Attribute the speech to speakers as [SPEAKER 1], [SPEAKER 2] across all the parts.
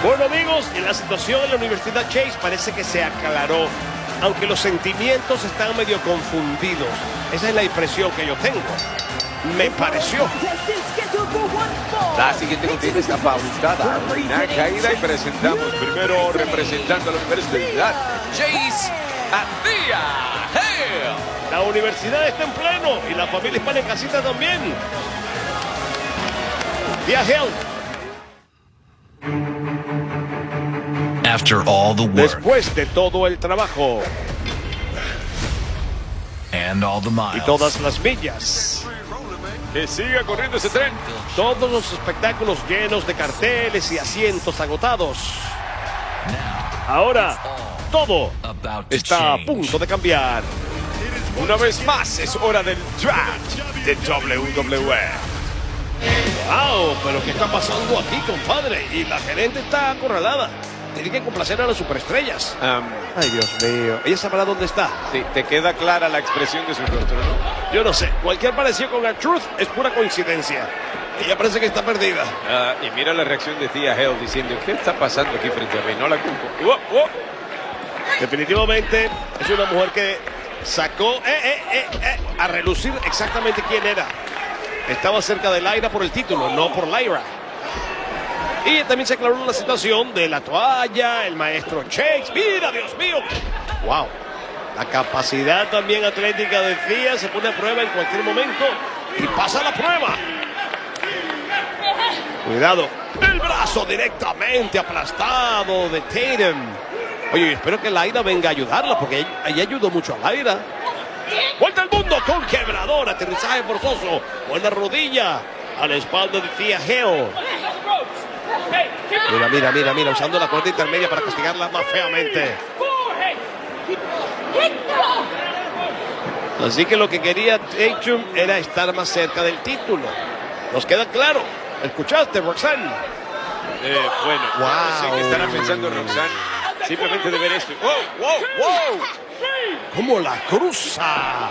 [SPEAKER 1] Bueno, amigos, la situación en la Universidad Chase parece que se aclaró, aunque los sentimientos están medio confundidos. Esa es la impresión que yo tengo. Me pareció.
[SPEAKER 2] La siguiente contienda está pausada. Una caída y presentamos primero representando a la Universidad Chase a Thea Hail.
[SPEAKER 1] La universidad está en pleno y la familia hispana en casita también. Thea Hail.
[SPEAKER 3] After all the work
[SPEAKER 1] Después de todo el trabajo
[SPEAKER 3] and all the miles,
[SPEAKER 1] y todas las millas,
[SPEAKER 2] Que siga corriendo ese tren.
[SPEAKER 1] todos los espectáculos llenos de carteles y asientos agotados. Ahora, todo
[SPEAKER 3] about to
[SPEAKER 1] está a
[SPEAKER 3] change.
[SPEAKER 1] punto de cambiar.
[SPEAKER 2] Una vez más es hora del draft de WWE.
[SPEAKER 1] ¡Wow! ¿Pero qué está pasando aquí, compadre? Y la gerente está acorralada. Tiene que complacer a las superestrellas. Ay, Dios mío. ¿Ella sabrá dónde está?
[SPEAKER 2] Sí, te queda clara la expresión de su rostro, ¿no?
[SPEAKER 1] Yo no sé. Cualquier parecido con R-Truth es pura coincidencia. Ella parece que está perdida.
[SPEAKER 2] Y mira la reacción de Thea Hail diciendo, ¿qué está pasando aquí frente a mí? No la culpo.
[SPEAKER 1] Definitivamente es una mujer que sacó a relucir exactamente quién era. Estaba cerca de Lyra por el título, no por Lyra. Y también se aclaró la situación de la toalla, el maestro Chase. ¡Mira, Dios mío! ¡Wow! La capacidad también atlética de Thea se pone a prueba en cualquier momento y pasa la prueba. Cuidado. El brazo directamente aplastado de Tatum. Oye, espero que Lyra venga a ayudarla porque ella ayudó mucho a Lyra. Vuelta al mundo con quebrador, aterrizaje forzoso. Buena rodilla a la espalda de Thea Hail. Mira, usando la cuerda intermedia para castigarla más feamente. Así que lo que quería Tatum era estar más cerca del título. Nos queda claro. ¿Escuchaste, Roxanne?
[SPEAKER 2] Bueno,
[SPEAKER 1] Wow.
[SPEAKER 2] no sé qué estará pensando Roxanne. Simplemente de ver esto. ¡Wow!
[SPEAKER 1] ¿Cómo la cruza?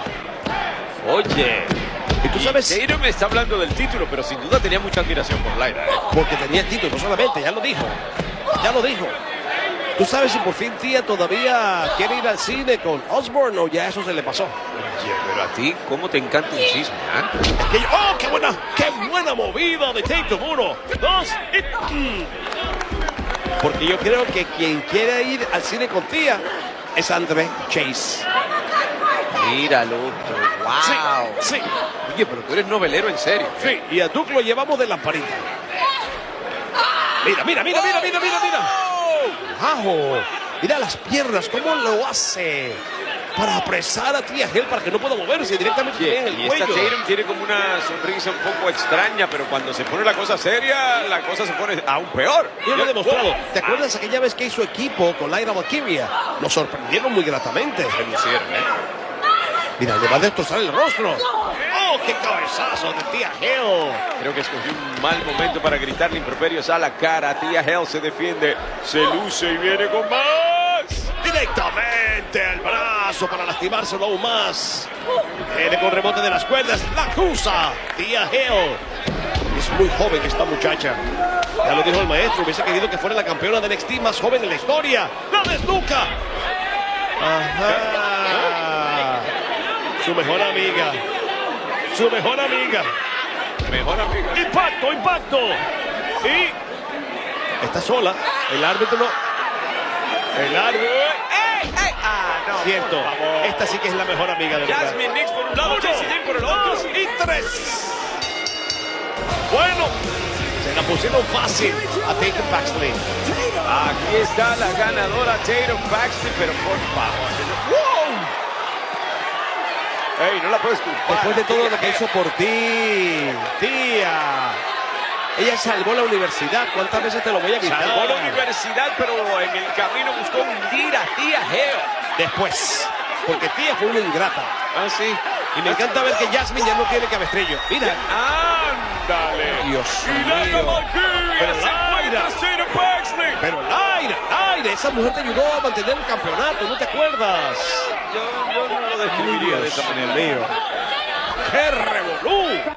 [SPEAKER 2] Oye,
[SPEAKER 1] Y tú sabes,
[SPEAKER 2] Tatum me está hablando del título, pero sin duda tenía mucha admiración por Lyra.
[SPEAKER 1] porque tenía el título, no solamente, ya lo dijo. ¿Tú sabes si por fin Thea todavía quiere ir al cine con Osborne o ya eso se le pasó?
[SPEAKER 2] Oye, pero a ti, ¿cómo te encanta un chisme,
[SPEAKER 1] ¡Oh, qué buena movida de Tatum! 1, 2 y... Porque yo creo que quien quiere ir al cine con Thea es Andre Chase.
[SPEAKER 2] Míralo, wow.
[SPEAKER 1] Sí.
[SPEAKER 2] Oye, pero tú eres novelero en serio.
[SPEAKER 1] Sí, y a Duke lo llevamos de lamparita. Mira. ¡Ajo! Mira las piernas, cómo lo hace. Para apresar a Thea Hail para que no pueda moverse directamente en el
[SPEAKER 2] Y esta
[SPEAKER 1] cuello.
[SPEAKER 2] Tatum tiene como una sonrisa un poco extraña, pero cuando se pone la cosa seria, la cosa se pone aún peor.
[SPEAKER 1] Yo lo he demostrado. ¿Te acuerdas aquella vez que hizo equipo con Lyra Valkyria? Nos sorprendieron muy gratamente.
[SPEAKER 2] Se lucieron,
[SPEAKER 1] Mira, le va a destrozar el rostro. ¡Oh, qué cabezazo de Thea Hail!
[SPEAKER 2] Creo que escogió un mal momento para gritarle improperios a la cara. Thea Hail se defiende, se luce y viene con más.
[SPEAKER 1] Directamente al brazo para lastimárselo aún más. Viene con rebote de las cuerdas. La cruza. Thea Hail. Es muy joven esta muchacha. Ya lo dijo el maestro. Hubiese querido que fuera la campeona de NXT más joven en la historia. ¡La desnuca! Ajá. Su mejor amiga.
[SPEAKER 2] Mejor amiga.
[SPEAKER 1] Impacto. Y está sola. El árbitro no.
[SPEAKER 2] No,
[SPEAKER 1] Cierto.
[SPEAKER 2] por favor.
[SPEAKER 1] Esta sí que es la mejor amiga de verdad.
[SPEAKER 2] Jasmine Nix por un lado,
[SPEAKER 1] 1,
[SPEAKER 2] Jessie Jane por el otro.
[SPEAKER 1] 2 y 3. Bueno, se la pusieron fácil a Tatum Paxley.
[SPEAKER 2] Aquí está la ganadora Tatum Paxley, pero por favor. ¡Wow! Ey, no la puedes culpar.
[SPEAKER 1] Después de todo lo que hizo por ti, tía. Ella salvó la universidad. ¿Cuántas veces te lo voy a quitar?
[SPEAKER 2] Salvó la universidad, pero en el camino buscó hundir a Thea Hail.
[SPEAKER 1] Después. Porque tía fue una ingrata.
[SPEAKER 2] Ah, sí.
[SPEAKER 1] Y me encanta ver que Jasmine ya no tiene cabestrillo. Mira.
[SPEAKER 2] ¡Ándale!
[SPEAKER 1] Dios
[SPEAKER 2] Y Lyra
[SPEAKER 1] mío.
[SPEAKER 2] Valkyria
[SPEAKER 1] Pero
[SPEAKER 2] se encuentra
[SPEAKER 1] Lyra.
[SPEAKER 2] Tatum Paxley.
[SPEAKER 1] Pero Lyra, esa mujer te ayudó a mantener el campeonato, ¿no te acuerdas?
[SPEAKER 2] Yo no lo describiría de esa manera.
[SPEAKER 1] Mío. ¡Qué revolú!